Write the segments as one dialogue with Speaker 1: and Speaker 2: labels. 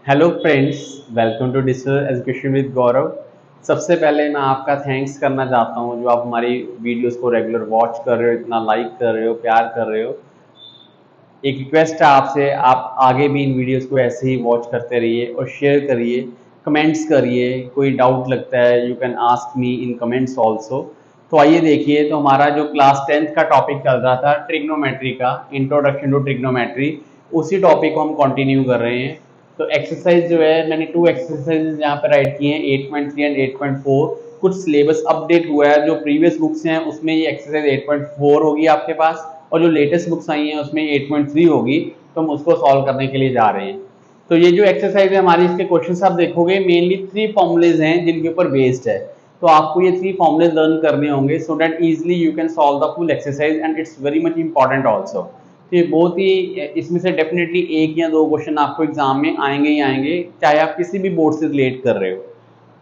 Speaker 1: Hello friends, welcome to digital education with Gaurav. सबसे पहले मैं आपका थैंक्स करना चाहता हूँ जो आप हमारी वीडियोस को रेगुलर वॉच कर रहे हो, इतना लाइक कर रहे हो, प्यार कर रहे हो। एक रिक्वेस्ट है आपसे, आप आगे भी इन वीडियोस को ऐसे ही वॉच करते रहिए और शेयर करिए, कमेंट्स करिए। कोई डाउट लगता है you can ask me in comments also. तो आइए देखिए, तो हमारा जो क्लास 10th का टॉपिक चल रहा था ट्रिग्नोमेट्री का, इंट्रोडक्शन टू ट्रिग्नोमेट्री, उसी टॉपिक को हम कंटिन्यू कर रहे हैं। तो एक्सरसाइज जो है, मैंने 2 एक्सरसाइज यहाँ पे राइट किए हैं, 8.3 एंड 8.4। कुछ सिलेबस अपडेट हुआ है, जो प्रीवियस बुक्स हैं उसमें ये एक्सरसाइज 8.4 होगी आपके पास, और जो लेटेस्ट बुक्स आई हैं उसमें 8.3 होगी। तो हम उसको सॉल्व करने के लिए जा रहे हैं। तो ये जो एक्सरसाइज है हमारी, इसके क्वेश्चन आप देखोगे मेनली 3 फॉर्मूलेज हैं जिनके ऊपर बेस्ड है। तो आपको ये 3 फॉर्मूलेज लर्न करने होंगे so that easily you can solve the full exercise and it's very much important also. तो ये बहुत ही, इसमें से डेफिनेटली 1 या 2 क्वेश्चन आपको एग्जाम में आएंगे ही आएंगे, चाहे आप किसी भी बोर्ड से रिलेट कर रहे हो।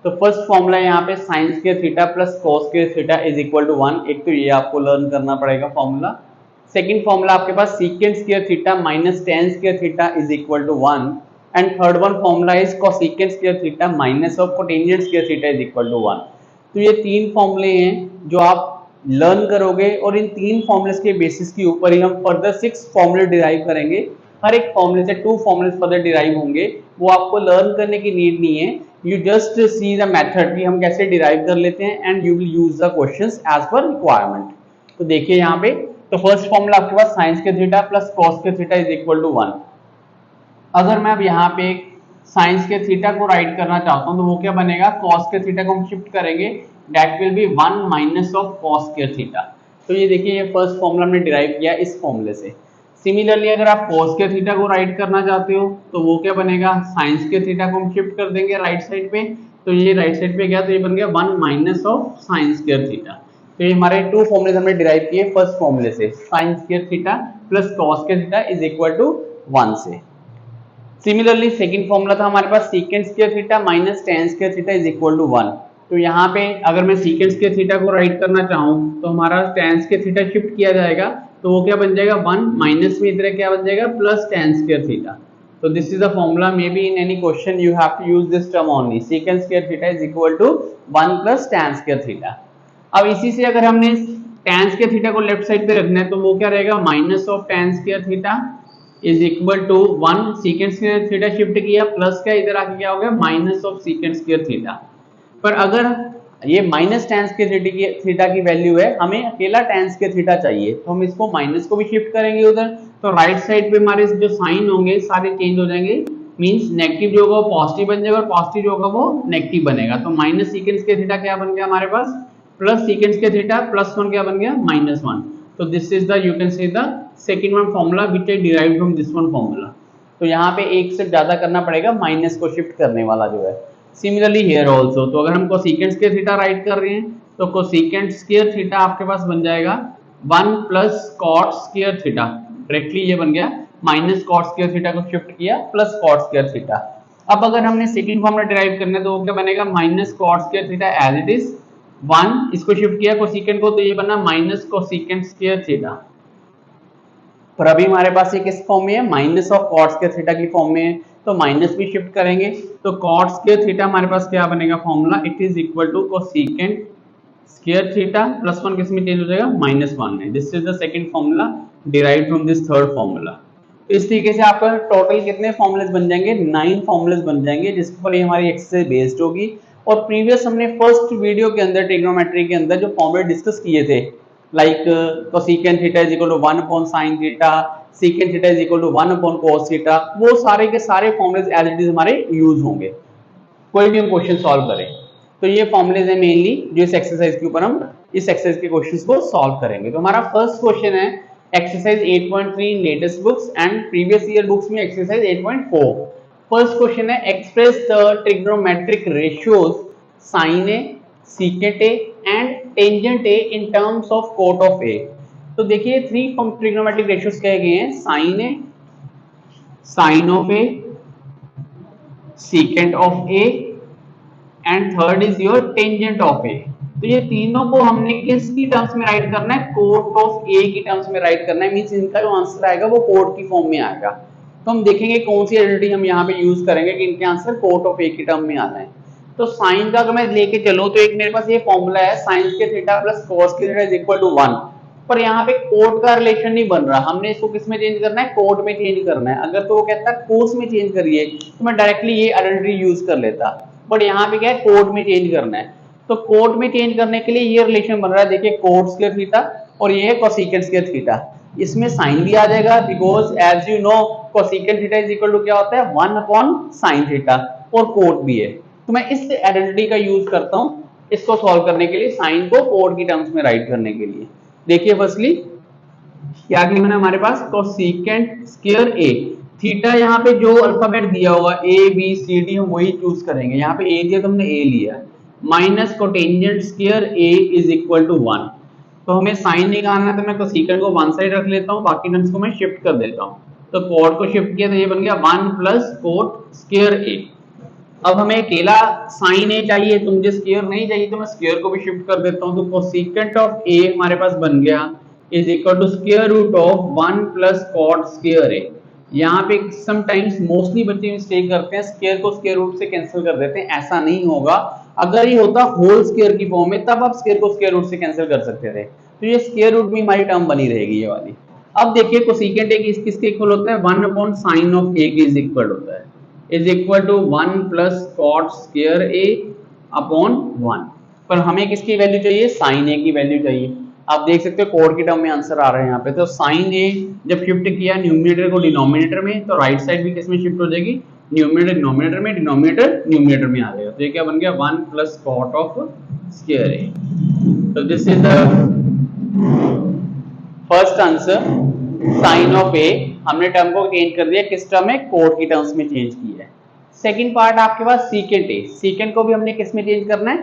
Speaker 1: तो फर्स्ट फॉर्मूला यहाँ पे sine square theta plus cos square theta is equal to 1। एक तो ये आपको लर्न करना पड़ेगा फॉर्मूला। सेकंड फॉर्मूला आपके पास secant square theta minus tan square theta is equal to 1। And third one formula is cosecant square theta minus of cotangent square theta is equal to 1। तो ये 3 फॉर्मूले हैं जो आप लर्न करोगे, और इन 3 फॉर्मूलेस के बेसिस के ऊपर ही हम फर्दर 6 फॉर्मूले डिराइव करेंगे। हर एक फॉर्मूले से 2 फॉर्मूले फर्दर डिराइव होंगे। वो आपको लर्न करने की नीड नहीं है, you just see the method कि हम कैसे डिराइव कर लेते हैं and you will use the questions as per requirement. तो देखिए यहाँ पे, तो फर्स्ट फॉर्मूला आपके पास साइंस के थीटा प्लस कॉस के थीटा इज इक्वल टू 1। अगर मैं अब यहाँ पे साइंस के थीटा को राइट करना चाहता हूँ तो वो क्या बनेगा, कॉस के थीटा को हम शिफ्ट करेंगे, that will be 1 minus of cos के थीटा। तो ये देखिए, ये फर्स्ट फॉर्मूला हमने डिराइव किया इस फॉर्मूले से। सिमिलरली अगर आप कॉस के थीटा को राइट करना चाहते हो तो वो क्या बनेगा, साइंस के थीटा को हम शिफ्ट कर देंगे राइट साइड पे। तो ये राइट साइड पे गया तो ये बन गया 1 minus of science square theta. तो ये हमारे 2 फॉर्मूले हमने डिराइव किए फर्स्ट फॉर्मूले से, sine square theta plus cos के थीटा इज इक्वल टू 1 से। सिमिलरली सेकंड फॉर्मूला था हमारे पास secant square theta minus tan square theta is equal to 1। तो यहाँ पे अगर मैं सीकेंट स्क्वायर थीटा को राइट करना चाहूँ तो हमारा टेन स्क्वायर थीटा शिफ्ट किया जाएगा, तो वो क्या बन जाएगा 1 माइनस में इधर क्या बन जाएगा प्लस टेन स्क्वायर थीटा। तो this is the formula, may be in any question you have to use this term only, secant square theta is equal to 1 plus tan square theta. अब इसी से अगर हमने टेन स्क्वायर थीटा को left side पे रखना है तो वो क्या रहेगा, minus of tan square theta is equal to 1, secant square theta shift किया, प्लस का इधर आके क्या हो गया minus of secant square theta. पर अगर ये माइनस टेन स्क्वायर थीटा की वैल्यू है, हमें अकेला टेन स्क्वायर थीटा चाहिए, तो हम इसको माइनस को भी शिफ्ट करेंगे उधर। तो राइट साइड पे हमारे जो साइन होंगे सारे चेंज हो जाएंगे, मींस नेगेटिव जो होगा वो पॉजिटिव बन जाएगा और पॉजिटिव जो होगा वो नेगेटिव बनेगा। तो माइनस सीकेंट स्क्वायर थीटा क्या बन गया हमारे पास, plus secant square theta plus 1 क्या बन गया माइनस 1। तो this is the, you can say the second one formula which I derived from this one formula. तो यहाँ पे एक से ज्यादा करना पड़ेगा माइनस को शिफ्ट करने वाला जो है। सिमिलरली हियर आल्सो, तो अगर हम कोसेकेंट स्क्वायर थीटा राइट कर रहे हैं तो कोसेकेंट स्क्वायर थीटा आपके पास बन जाएगा 1 plus cot square theta, directly ये बन गया, माइनस कॉट स्क्वायर थीटा को शिफ्ट किया प्लस कॉट स्क्वायर थीटा। अब अगर हमने सेकंड फॉर्मूला डिराइव करना है तो वो क्या बनेगा, minus cot square theta as it is 1, इसको शिफ्ट किया कोसेकेंट को तो ये बना माइनस कोसेकेंट स्क्वायर थीटा। पर अभी हमारे पास ये किस फॉर्म में है, minus of cot square theta की फॉर्म में है, तो माइनस भी शिफ्ट करेंगे तो कॉट स्क्वायर थीटा हमारे पास क्या बनेगा formula, it is equal to cosecant square theta plus 1 किस में चेंज हो जाएगा माइनस 1 में। This is the second formula derived from this third formula. इस तरीके से आपका टोटल कितने फॉर्मूलेस बन जाएंगे, 9 फॉर्मूलेस बन जाएंगे जिसके पर ये हमारी एक्सरसाइज बेस्ड होगी। और प्रीवियस हमने फर्स्ट वीडियो के अंदर ट्रिग्नोमेट्री के अंदर जो फॉर्मूले डिस्कस किए थे, like cosecant theta is equal to 1 upon sin theta, secant theta is equal to 1 upon cos theta, वो सारे के सारे फॉर्मूलेस एज इट इज हमारे यूज होंगे कोई भी हम क्वेश्चन सॉल्व करें। तो ये फॉर्मूलेस है मेनली जो इस एक्सरसाइज के ऊपर हम इस एक्सरसाइज के क्वेश्चंस को सॉल्व करेंगे। तो हमारा फर्स्ट क्वेश्चन है exercise 8.3 in latest books and previous year books में एक्सरसाइज 8.4। फर्स्ट क्वेश्चन है express the trigonometric ratios sin a, secant a and tangent a in terms of cot of a। तो देखिए 3 trigonometric ratios कहे गए हैं, sin a, sin of a, secant of a and third is your tangent of A. तो ये तीनों को हमने किसकी टर्म्स में राइट करना है, कोट ऑफ ए की टर्म्स में राइट करना है, मींस इनका जो आंसर आएगा वो कोट की फॉर्म में आएगा। तो हम देखेंगे कौन सी आइडेंटिटी हम यहाँ पे यूज करेंगे कि इनके आंसर कोट ऑफ ए की टर्म में आना है। तो साइन का अगर मैं लेके चलूं तो एक मेरे पास ये फॉर्मूला है साइन के थीटा प्लस कॉस के थीटा इज इक्वल टू 1, पर यहाँ पे कोट का रिलेशन नहीं बन रहा, हमने इसको किस में चेंज करना है, कोट में चेंज करना है। अगर तो वो कहता है कोस में चेंज करिए तो मैं डायरेक्टली ये आइडेंटिटी यूज कर लेता, बट यहाँ पे क्या है कोट में चेंज करना है। तो कोट में चेंज करने के लिए ये रिलेशन बन रहा है, देखिए कोट स्क्वायर थीटा और ये है कोसेकेंट स्क्वायर थीटा, इसमें साइन भी आ जाएगा because as you know cosecant theta is equal to क्या होता है 1 अपॉन साइन थीटा, और कोट भी है। तो मैं इस आइडेंटिटी का यूज करता हूं इसको सॉल्व करने के लिए, साइन को कोट की टर्म्स में राइट करने के लिए। देखिए फर्स्टली क्या गिवन है हमारे पास, कोसेकेंट स्क्वायर ए, थीटा यहाँ पे जो अल्फाबेट दिया होगा ए बी सी डी हम वही चूज करेंगे, यहाँ पे ए दिया तो हमने ए लिया, minus cotangent square A is equal to 1। तो हमें साइन निकालना है तो मैं कोसेकेंट को वन साइड रख लेता हूँ, बाकी टर्म्स को मैं शिफ्ट कर देता हूँ। तो कोट को शिफ्ट किया तो ये बन गया 1 प्लस कोट स्क्वायर ए। अब हमें अकेला साइन ए चाहिए तो मुझे स्क्वायर नहीं चाहिए, तो मैं स्क्वायर को भी शिफ्ट कर देता हूँ। तो कोसेकेंट ऑफ ए हमारे पास बन गया is equal to square root of 1 plus cot square A. यहाँ पे समटाइम्स मोस्टली बच्चे मिस्टेक करते हैं, स्क्वायर को स्क्वायर रूट से कैंसिल कर देते हैं, ऐसा नहीं होगा। अगर ये होता होल स्क्वायर की फॉर्म में तब आप स्क्वायर को स्क्वायर रूट से कैंसिल कर सकते थे, तो ये स्क्वायर रूट में हमारी टर्म बनी रहेगी ये वाली। अब देखिए कोसेकेंट ए किसके इक्वल होता है, 1 अपॉन साइन ऑफ ए के इज इक्वल होता है, is equal to 1 plus cot square A upon 1। पर हमें किसकी वैल्यू चाहिए, साइन ए की वैल्यू चाहिए। आप देख सकते हो कोड की टर्म में आंसर आ रहा है यहाँ पे। तो साइन ए जब शिफ्ट किया न्यूमरेटर को डिनोमिनेटर में, तो राइट साइड भी किस में शिफ्ट हो जाएगी, न्यूमरेटर डिनोमिनेटर में, डिनोमिनेटर न्यूमरेटर में आ जाएगा। तो ये क्या बन गया 1 plus cot of square A. तो this is the first answer, sine of A हमने टर्म को चेंज कर दिया, किस टर्म में, कोट की टर्म्स में चेंज किया है। सेकंड पार्ट आपके पास सीकेंट ए, सीकेंट को भी हमने किस में चेंज करना है,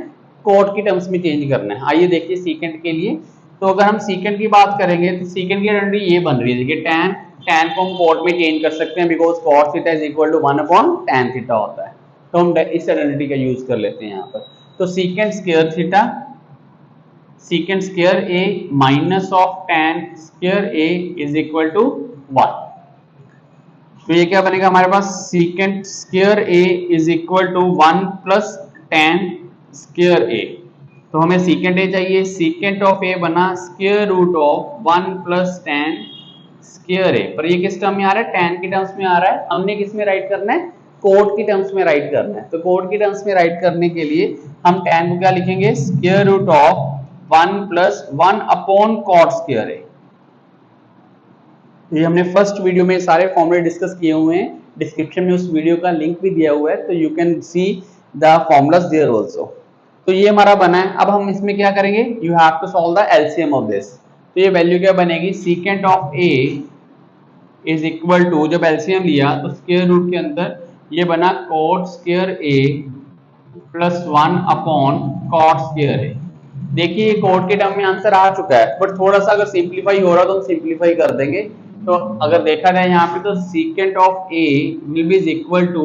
Speaker 1: कोट की टर्म्स में चेंज करना है। आइए देखिए सीकेंट के लिए, तो अगर हम सीकेंट की बात करेंगे तो सीकेंट की आइडेंटिटी ये बन रही है, देखिए tan, tan को हम कोट में चेंज कर सकते हैं because cos theta is equal to 1 upon tan theta होता है। तो हम इस आइडेंटिटी का यूज कर लेते हैं यहाँ पर। तो secant square theta, secant square a minus of tan square a is equal to 1। तो ये क्या बनेगा हमारे पास, secant square a is equal to 1 plus tan square a। तो हमें secant a चाहिए, secant of a बना square root of 1 plus tan square a, पर ये किस टर्म में आ रहा है, tan की टर्म्स में आ रहा है। हमने किस में राइट करना है, कोट की टर्म्स में राइट करना है। तो कोट की टर्म्स में राइट करने के लिए हम tan को क्या लिखेंगे, square root of 1 plus 1 upon cot square A. ये हमने फर्स्ट वीडियो में सारे फॉर्मूले डिस्कस किए हुए हैं, डिस्क्रिप्शन में उस वीडियो का लिंक भी दिया हुआ है, तो you can see the formulas there also. तो ये हमारा बना है। अब हम इसमें क्या करेंगे, you have to solve the LCM of this. तो ये वैल्यू क्या बनेगी, secant of A is equal to, जब एलसीएम लिया तो स्क्वायर रूट के अंदर ये बना cot square A plus 1 upon cot square A. देखिए कोट के टर्म में आंसर आ चुका है, बट थोड़ा सा अगर सिंपलीफाई हो रहा तो हम सिंपलीफाई कर देंगे। तो अगर देखा जाए यहाँ पे तो secant of A will be equal to,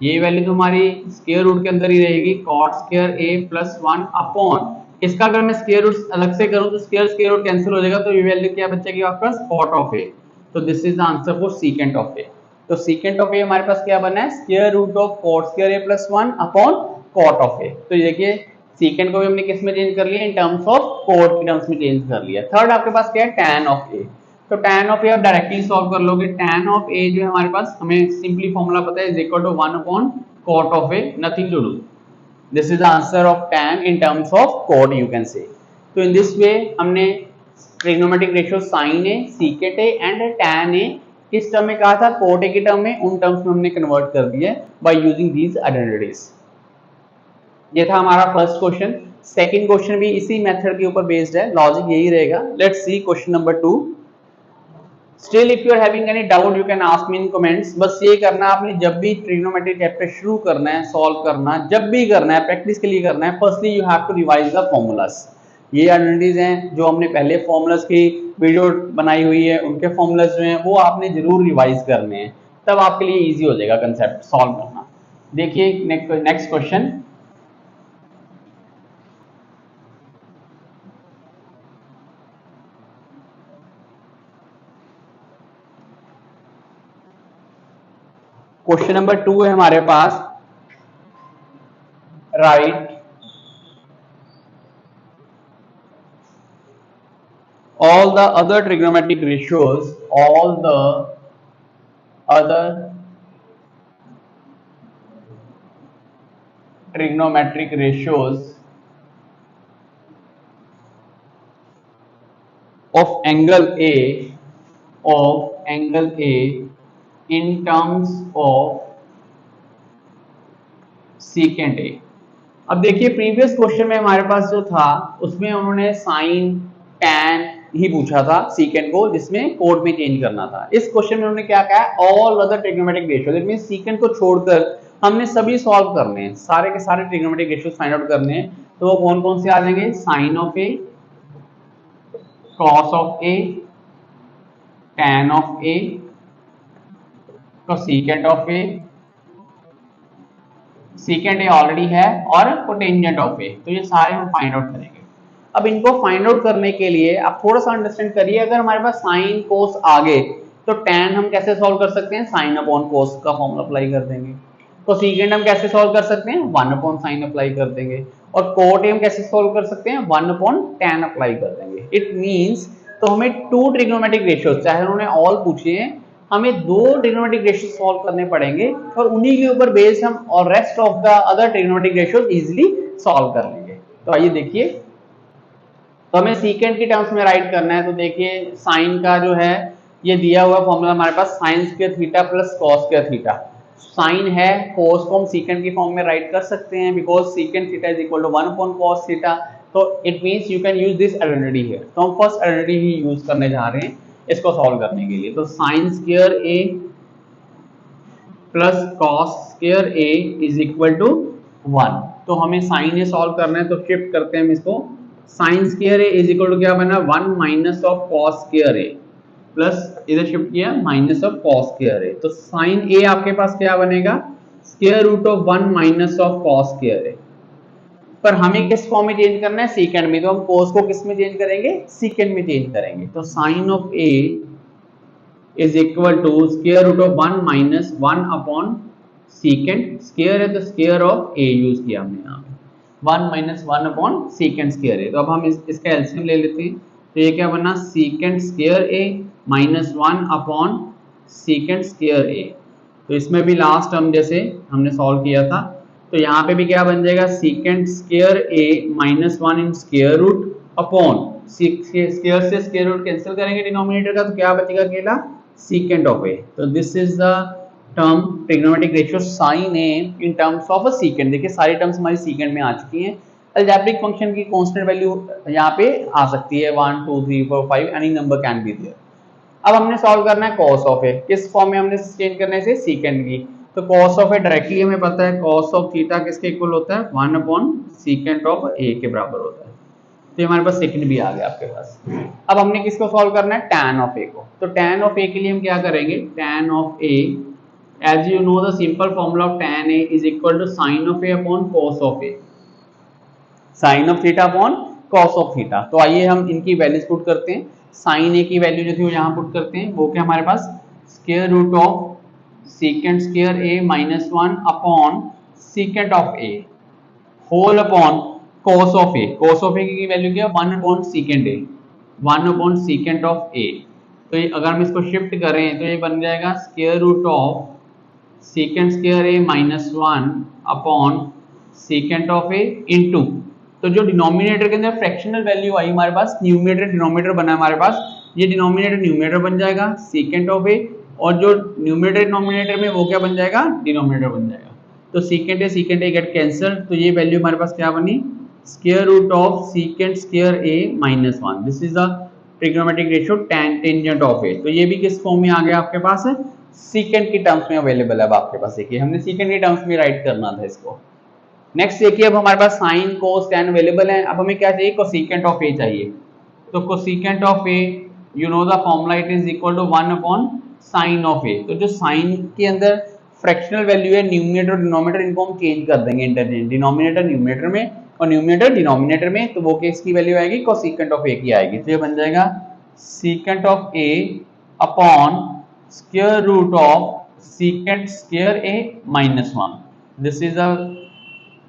Speaker 1: ये वैल्यू तो हमारी स्क्वायर रूट के अंदर ही रहेगी, cot square A plus 1 upon, इसका अगर मैं स्क्वायर रूट अलग से करूं तो स्क्वायर रूट कैंसिल हो जाएगा, तो ये वैल्यू क्या बचेगी आपके पास, कॉट ऑफ ए। तो this is the answer for secant of A. तो सीकेंट ऑफ ए हमारे पास क्या बना है, square root of cot square A plus 1 upon cot of A. तो ये देखिए सीकेंट को भी हमने किस में चेंज कर लिया, इन टर्म्स ऑफ कोट की टर्म्स में चेंज कर लिया। थर्ड आपके पास क्या है, tan ऑफ ए। तो tan ऑफ ए आप डायरेक्टली सॉल्व कर लोगे। tan ऑफ ए जो है हमारे पास, हमें सिंपली फॉर्मूला पता है, is equal to 1 upon cot of A, nothing to do. This is the answer of tan in terms of cot you can say. तो इन दिस वे हमने trigonometric ratio sin A, secant A and tan A किस term में कहा था, cot ए की term में, उन terms में हमने कन्वर्ट कर दिया बाय यूजिंग दीज आइडेंटिटीज। ये था हमारा फर्स्ट क्वेश्चन। सेकंड क्वेश्चन भी इसी मेथड के ऊपर बेस्ड है, लॉजिक यही रहेगा। Let's see question number 2। Still if you are having any doubt you can ask me in comments. बस ये करना आपने, जब भी ट्रिग्नोमेट्री चैप्टर शुरू करना है, सॉल्व करना, जब भी करना है, प्रैक्टिस के लिए करना है, firstly you have to revise the formulas. ये आइडेंटिटीज हैं जो हमने पहले फॉर्मूलाज की वीडियो बनाई हुई है, उनके फॉर्मूलाज जो हैं वो आपने जरूर रिवाइज करने हैं, तब आपके लिए ईजी हो जाएगा कंसेप्ट सॉल्व करना। देखिए नेक्स्ट क्वेश्चन, क्वेश्चन नंबर 2 है हमारे पास, right all the other trigonometric ratios, all the other trigonometric ratios of angle A in terms of secant A। अब देखिए प्रीवियस क्वेश्चन में हमारे पास जो था उसमें उन्होंने साइन टैन ही पूछा था सीकेंट को, जिसमें कोड में चेंज करना था। इस क्वेश्चन में उन्होंने क्या कहा है, all other trigonometric ratio, that means secant को छोड़कर हमने सभी सॉल्व करने हैं, सारे के सारे ट्रिग्नोमेट्रिक रेशियोज फाइंड आउट करने हैं। तो वो कौन कौन से आ जाएंगे, sine of A, cos of A, tan of A, cosecant of A, secant A already है, और कोटेंजेंट ऑफ ए। तो ये सारे हम फाइंड आउट करेंगे। अब इनको फाइंड आउट करने के लिए आप थोड़ा सा अंडरस्टैंड करिए, अगर हमारे पास साइन कोस आ गए तो टैन हम कैसे सॉल्व कर सकते हैं, साइन अपॉन कोस का फॉर्मूला अप्लाई कर देंगे। कोसेकेंट हम कैसे सॉल्व कर सकते हैं, 1 अपॉन साइन अप्लाई कर देंगे। और कोट हम कैसे सॉल्व कर सकते हैं, 1 अपॉन टैन अप्लाई कर देंगे। इट मींस तो हमें 2 ट्रिग्नोमेट्रिक रेशियोज, चाहे उन्होंने ऑल पूछे हैं, हमें 2 ट्रिग्नोमेट्रिक रेशियोज सॉल्व करने पड़ेंगे, और उन्हीं के ऊपर बेस्ड हम और rest of the other trigonometric ratios easily solve कर लेंगे। तो आइए देखिए, तो हमें सीकेंट की टर्म्स में राइट करना है। तो देखिए साइन का जो है ये दिया हुआ फॉर्मूला हमारे पास, sine square theta plus cos square theta. Sine है, कोस को हम सीकेंट की फॉर्म में राइट कर सकते हैं, because secant theta is equal to 1 upon cos theta. तो it means you can use this identity here. तो हम फर्स्ट आइडेंटिटी ही यूज करने जा रहे हैं इसको सॉल्व करने के लिए। तो sine square A plus cos square A is equal to 1। तो हमें साइन ए सॉल्व करना है, तो शिफ्ट करते हैं हम इसको। Sine square A is equal to क्या बना, 1 minus of cos square A, plus इधर शिफ्ट किया minus of cos square A. तो साइन ए आपके पास क्या बनेगा, square root of 1 minus of cos square A. पर हमें किस फॉर्म में चेंज करना है, सीकेंट में। तो हम कोस को किस में चेंज करेंगे, सीकेंट में चेंज करेंगे। तो sine of A is equal to square root of 1 minus 1 upon secant. Square है तो स्क्वायर ऑफ ए यूज किया हमने यहाँ पे, 1 minus 1 upon secant square A. तो अब हम इसका एलसीएम ले लेते हैं। तो ये क्या बना, secant square A minus 1 upon secant square A. तो इसमें भी लास्ट टर्म जैसे हमने सॉल्व किया था, तो यहाँ पे भी क्या बन जाएगा, secant square A minus 1 in square root upon square से स्क्वायर रूट कैंसिल करेंगे डिनोमिनेटर का, तो क्या बचेगा अकेला, सीकेंट ऑफ ए। तो this is the term trigonometric ratio sine A in terms of a secant. देखिए सारी टर्म्स हमारी सीकेंट में आ चुकी हैं। अलजेब्रिक फंक्शन की कांस्टेंट वैल्यू यहाँ पे आ सकती है, 1 2 3 4 5 any number can be there. अब हमने सॉल्व करना है कॉस ऑफ ए, किस फॉर्म में हमने चेंज करने से, सीकेंट की। तो कॉस ऑफ ए डायरेक्टली हमें पता है, कॉस ऑफ थीटा किसके इक्वल होता है, 1 अपॉन सीकेंट ऑफ ए के बराबर होता है। तो हमारे पास सेकंड भी आ गया आपके पास। अब हमने किसको सॉल्व करना है, टैन ऑफ ए को। तो टैन ऑफ ए के लिए हम क्या करेंगे, tan of A, as you know the simple formula of tan A is equal to sin of A upon cos of A, sin of theta upon cos of theta। तो आइए हम इनकी values put करते हैं। sin A की value जो थी वो यहाँ पुट करते हैं, वो क्या हमारे पास, square root of secant square A minus 1 upon secant of A whole upon cos of A। cos of A की वैल्यू क्या, 1 upon secant A, 1 upon secant of A। तो ये अगर हम इसको शिफ्ट करें तो ये बन जाएगा square root of secant square A minus 1 upon secant of A into, तो जो डिनोमिनेटर के अंदर फ्रैक्शनल वैल्यू आई हमारे पास, न्यूमरेटर डिनोमिनेटर बना हमारे पास, ये डिनोमिनेटर न्यूमरेटर बन जाएगा सीकेंट ऑफ ए, और जो न्यूमरेटर डिनोमिनेटर में वो क्या बन जाएगा, डिनोमिनेटर बन जाएगा। तो सीकेंट ए गेट कैंसल, तो ये वैल्यू हमारे पास क्या बनी, square root of secant square A minus 1। This is the trigonometric ratio tan tangent of A. तो ये भी किस फॉर्म में आ गया आपके पास, सीकेंट की टर्म्स में अवेलेबल है अब आपके पास। देखिए हमने सीकेंट की टर्म्स में राइट करना था इसको। नेक्स्ट देखिए, अब हमारे पास साइन कोस टैन अवेलेबल है। अब हमें क्या चाहिए, कोसेकेंट ऑफ ए चाहिए। तो cosecant of A, you know the formula, it is equal to 1 upon sine of A. तो जो साइन के अंदर फ्रैक्शनल वैल्यू है, न्यूमरेटर डिनोमिनेटर, इनको हम चेंज कर देंगे, इंटरचेंज, डिनोमिनेटर न्यूमरेटर में और न्यूमरेटर डिनोमिनेटर में। तो वो किसकी वैल्यू आएगी, कोसेकेंट ऑफ ए की आएगी। तो ये बन जाएगा secant of A upon square root of secant square a minus 1. This is a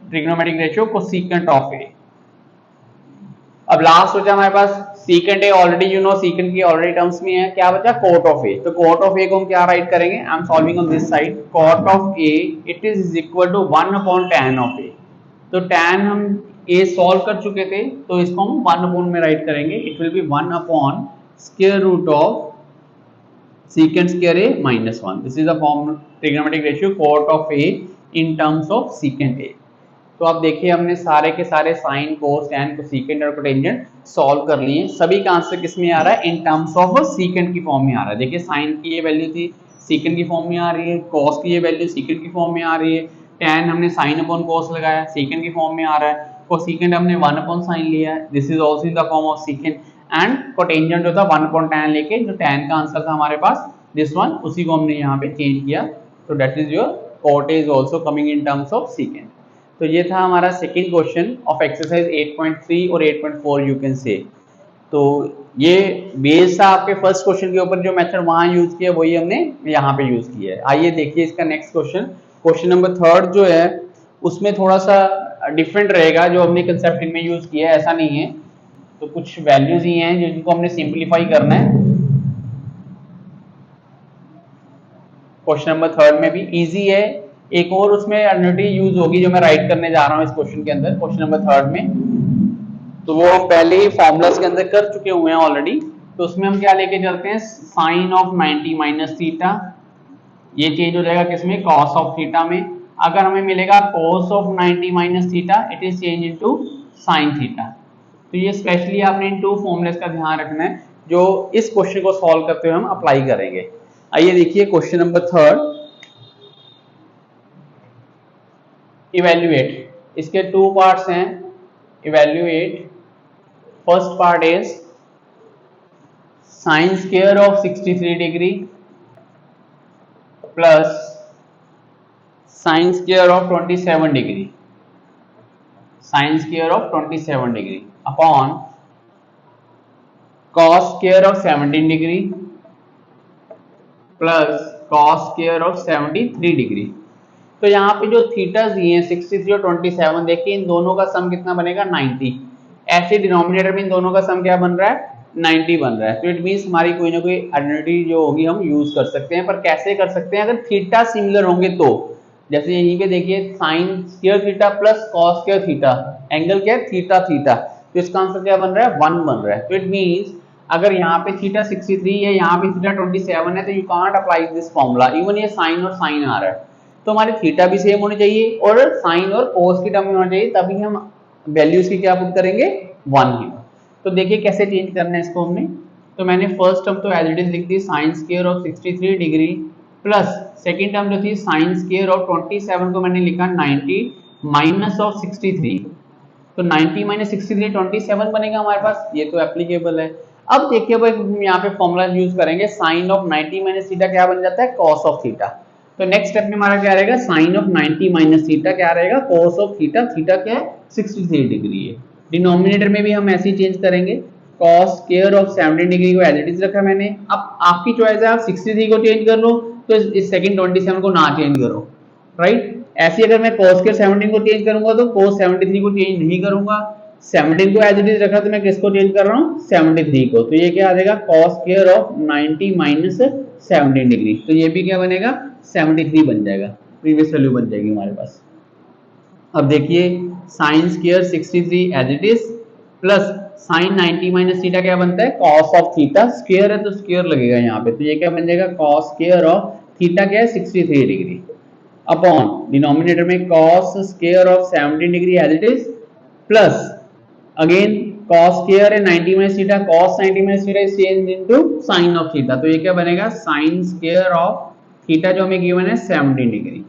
Speaker 1: trigonometric ratio cosecant of a. अब लास्ट बचा हमारे पास secant a, already you know secant की ऑलरेडी टर्म्स में है, क्या बचा cot of a. तो cot of a को हम क्या राइट करेंगे, I am solving on this side, cot of a it is equal to 1 upon tan of a. तो tan हम a सॉल्व कर चुके थे, तो इसको हम 1 अपॉन में राइट करेंगे, it will be 1 upon square root of secant square a minus 1. This is the form trigonometric ratio cot of a in terms of secant a. तो आप देखिए हमने सारे के सारे साइन, कोस, टैन, कोसेकेंट और कोटेंजेंट सॉल्व कर लिए। सभी का आंसर किस में आ रहा है, इन टर्म्स ऑफ सीकेंट की फॉर्म में आ रहा है। देखिए साइन की ये वैल्यू थी, सीकेंट की फॉर्म में आ रही है, कॉस की ये वैल्यू सीकेंट की फॉर्म में आ रही है, टैन हमने साइन अपॉन कॉस लगाया, सीकेंट की फॉर्म में आ रहा है, कोसेकेंट हमने 1 अपॉन साइन लिया है, this is also in the form of secant, and cotangent जो था 1 अपॉन टैन लेके, जो टैन का आंसर था हमारे पास दिस वन, उसी को हमने यहाँ पे चेंज किया, तो that is your cot is also coming in terms of secant. तो ये था हमारा सेकंड क्वेश्चन ऑफ एक्सरसाइज 8.3 और 8.4 यू कैन से। तो ये बेस था आपके फर्स्ट क्वेश्चन के ऊपर, जो मेथड वहां यूज किया वही हमने यहाँ पे यूज किया है। आइए देखिए इसका next question, question number third जो है उसमें थोड़ा सा डिफरेंट रहेगा, जो हमने कंसेप्ट इनमें यूज किया है ऐसा नहीं है, तो कुछ वैल्यूज ही हैं जिनको हमने सिंप्लीफाई करना है। क्वेश्चन नंबर थर्ड में भी इजी है, एक और उसमें एडमिनिटी यूज होगी जो मैं राइट करने जा रहा हूं इस क्वेश्चन के अंदर, क्वेश्चन नंबर थर्ड में, तो वो हम पहले ही फॉर्मूलास के अंदर कर चुके हुए हैं ऑलरेडी। तो उसमें हम क्या लेके चलते हैं, साइन ऑफ 90 माइनस थीटा, ये चेंज हो जाएगा किसमें, कॉस ऑफ थीटा में। अगर हमें मिलेगा cos of 90 minus theta, it is change into sine theta. तो ये स्पेशली आपने इन टू फॉर्मूलास का ध्यान रखना है जो इस क्वेश्चन को सॉल्व करते हुए हम अप्लाई करेंगे। आइए देखिए क्वेश्चन नंबर थर्ड, इवेल्युएट, इसके टू पार्ट्स हैं, evaluate, first part is sine square of 63 degree plus sign square of 27 degree, sign square of 27 degree upon cos square of 17 degree plus cos square of 73 degree. तो यहाँ पे जो theta दिए हैं 63 और 27, देखिए इन दोनों का सम कितना बनेगा, 90। ऐसे डिनोमिनेटर में इन दोनों का सम क्या बन रहा है, 90 बन रहा है। तो इट मींस हमारी कोई ना कोई आइडेंटिटी जो होगी हम यूज कर सकते हैं, पर कैसे कर सकते हैं, अगर थीटा सिमिलर होंगे तो। जैसे यहीं पे देखिए sine square theta plus cos square theta, angle क्या है, थीटा थीटा, तो इसका आंसर क्या बन रहा है, 1 बन रहा है। तो इट मींस अगर यहाँ पे थीटा 63 है, यहाँ पे थीटा 27 है, तो you can't apply this formula, even ये साइन और साइन आ रहा है, तो हमारे थीटा भी सेम होनी चाहिए और साइन और कोस की टर्म में होना चाहिए, तभी हम वैल्यूज की क्या पुट करेंगे, 1 ही। तो देखिए कैसे चेंज करना है इसको हमने, तो मैंने फर्स्ट टर्म तो एज इट इज लिख दी, sine square of 63 degree plus second term जो थी साइन स्क्वायर ऑफ 27 को मैंने लिखा 90 माइनस ऑफ 63, तो 90 माइनस 63 27 बनेगा हमारे पास, ये तो एप्लीकेबल है। अब देखिए भाई हम यहाँ पे फॉर्मूला यूज करेंगे, साइन ऑफ 90 माइनस थीटा क्या बन जाता है, कॉस ऑफ थीटा। तो नेक्स्ट स्टेप में हमारा क्या रहेगा, साइन ऑफ 90 माइनस थीटा क्या रहेगा, कॉस ऑफ थीटा, थीटा क्या है 63 डिग्री है। डिनोमिनेटर में भी हम ऐसे ही चेंज करेंगे, कॉस स्क्वायर ऑफ 17 डिग्री को एज इट इज रखा मैंने। अब आपकी चॉइस है, आप 63 को चेंज कर लो तो इस सेकंड 27 को ना चेंज करो, राइट। ऐसे अगर मैं cos स्क्वायर 17 को चेंज करूंगा तो cos 73 को चेंज नहीं करूंगा, 17 को एज इट इज रखा तो मैं किसको चेंज कर रहा हूँ, 73 को। तो ये क्या आ जाएगा, cos square of 90 minus 17 degree, तो ये भी क्या बनेगा, 73 बन जाएगा, प्रीवियस वैल्यू बन जाएगी हमारे पास। अब देखिए sine square 63 as it is plus sine 90 minus theta क्या बनता है, cos ऑफ थीटा, स्क्वायर है तो स्क्वायर लगेगा यहाँ पे, तो ये क्या बन जाएगा, cos स्क्वायर ऑफ थीटा क्या है 63 डिग्री अपॉन डिनोमिनेटर में cos square of 17 degree as it is plus again cos square है 90 minus theta, cos 90 minus theta is change into sin of theta, तो ये क्या बनेगा, sin स्क्वायर ऑफ थीटा जो हमें गिवन है 17 डिग्री।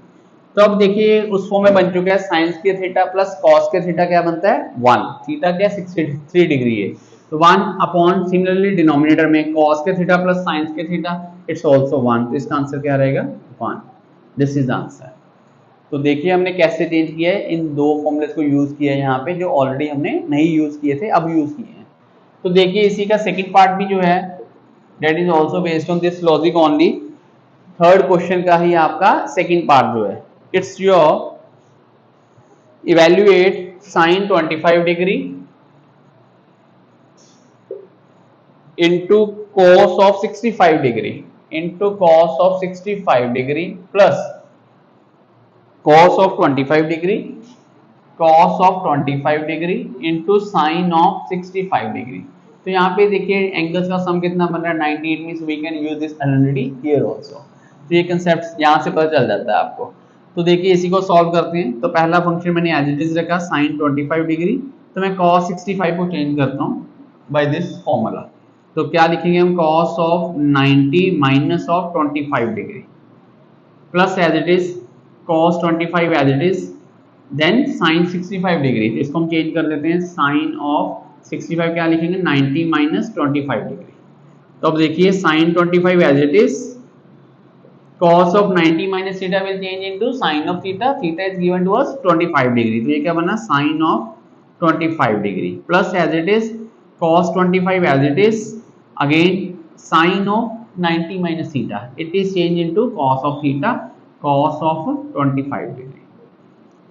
Speaker 1: तो अब देखिए उस फॉर्म में बन चुका है, sin square theta plus cos square theta क्या बनता है 1, थीटा क्या 63 डिग्री है, तो 1 अपॉन सिमिलरली डिनोमिनेटर में cos square theta plus sin square theta it's also 1, तो इसका आंसर क्या रहेगा 1, दिस इज आंसर। तो देखिए हमने कैसे चेंज किया है, इन दो फॉर्मूलेस को यूज किया है यहाँ पे, जो ऑलरेडी हमने नहीं यूज किए थे अब यूज किए हैं। तो देखिए इसी का सेकंड पार्ट भी जो है that is also based on this logic only. Third question का ही आपका सेकंड पार्ट जो है, it's your evaluate sin 25 degree into cos of 65 degree into cos of 65 degree plus cos of 25 degree cos of 25 degree into sin of 65 degree। तो यहाँ पे देखिए angles का सम कितना बन रहा है 98 means we can use this identity here also. तो ये कांसेप्ट यहाँ से पता चल जाता है आपको। तो देखिए इसी को सॉल्व करते हैं। तो पहला फंक्शन मैंने एज इट इज रखा sin 25 डिग्री, तो मैं cos 65 को चेंज करता हूँ बाय दिस फॉर्मूला। तो क्या लिखेंगे हम, cos of 90 minus of 25 degree plus as it is cos 25 as it is then sin 65 degree. तो इसको हम चेंज कर देते हैं, sin ऑफ 65 क्या लिखेंगे 90 माइनस 25 डिग्री। तो अब देखिए sin 25 as it is cos of 90 minus theta will change into sin of theta. Theta is given to us 25 degree. तो ये क्या बना, sin of 25 degree plus as it is cos 25 as it is again sin of 90 minus theta. It is changed into cos of theta, cos of 25 degree.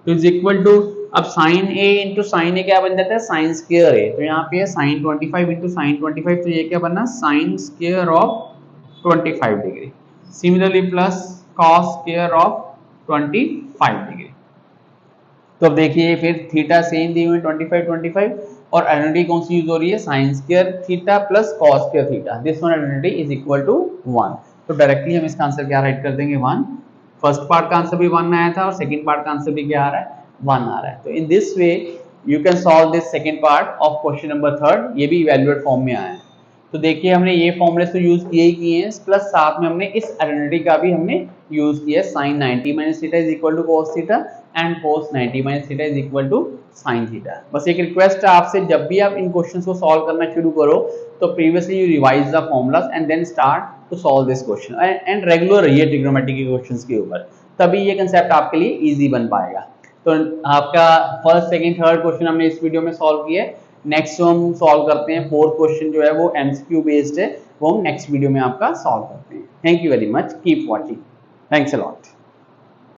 Speaker 1: तो is equal to अब sin a into sin a क्या बन जाता है, sin square a। तो यहाँ पे sin 25 into sin 25, तो ये क्या बना sin square of 25 degree। Similarly plus cos square of 25 degree. तो अब देखिए फिर थीटा सेम दी हुई 25 25 और आइडेंटिटी कौन सी यूज हो रही है, sin square theta plus cos square theta. This one identity is equal to 1। तो डायरेक्टली हम इसका आंसर क्या राइट कर देंगे 1। फर्स्ट पार्ट का आंसर भी 1 आया था और सेकंड पार्ट का आंसर भी क्या आ रहा है 1 आ रहा है। तो in this way you can solve this second part of question number 3। ये भी इवैल्यूएट फॉर्म में आया है। तो देखिए हमने ये फॉर्मूले तो यूज किए ही किए हैं, प्लस साथ में हमने इस आइडेंटिटी का भी हमने यूज किया है, sin 90 minus theta is equal to cos theta and cos 90 minus theta is equal to sin theta. बस एक रिक्वेस्ट है आपसे, जब भी आप इन क्वेश्चंस को सॉल्व करना शुरू करो तो previously you revise the formulas and then start to solve this question and regular रहिए ट्रिग्नोमेट्री के क्वेश्चंस के ऊपर, तभी ये कंसेप्ट आपके लिए इजी बन पाएगा। तो आपका फर्स्ट सेकंड थर्ड क्वेश्चन हमने इस वीडियो में सॉल्व किया है। नेक्स्ट जो हम सॉल्व करते हैं फोर्थ क्वेश्चन जो है वो एमसीक्यू बेस्ड है, वो हम नेक्स्ट वीडियो में आपका सॉल्व करते हैं। Thank you very much, keep watching, thanks a lot.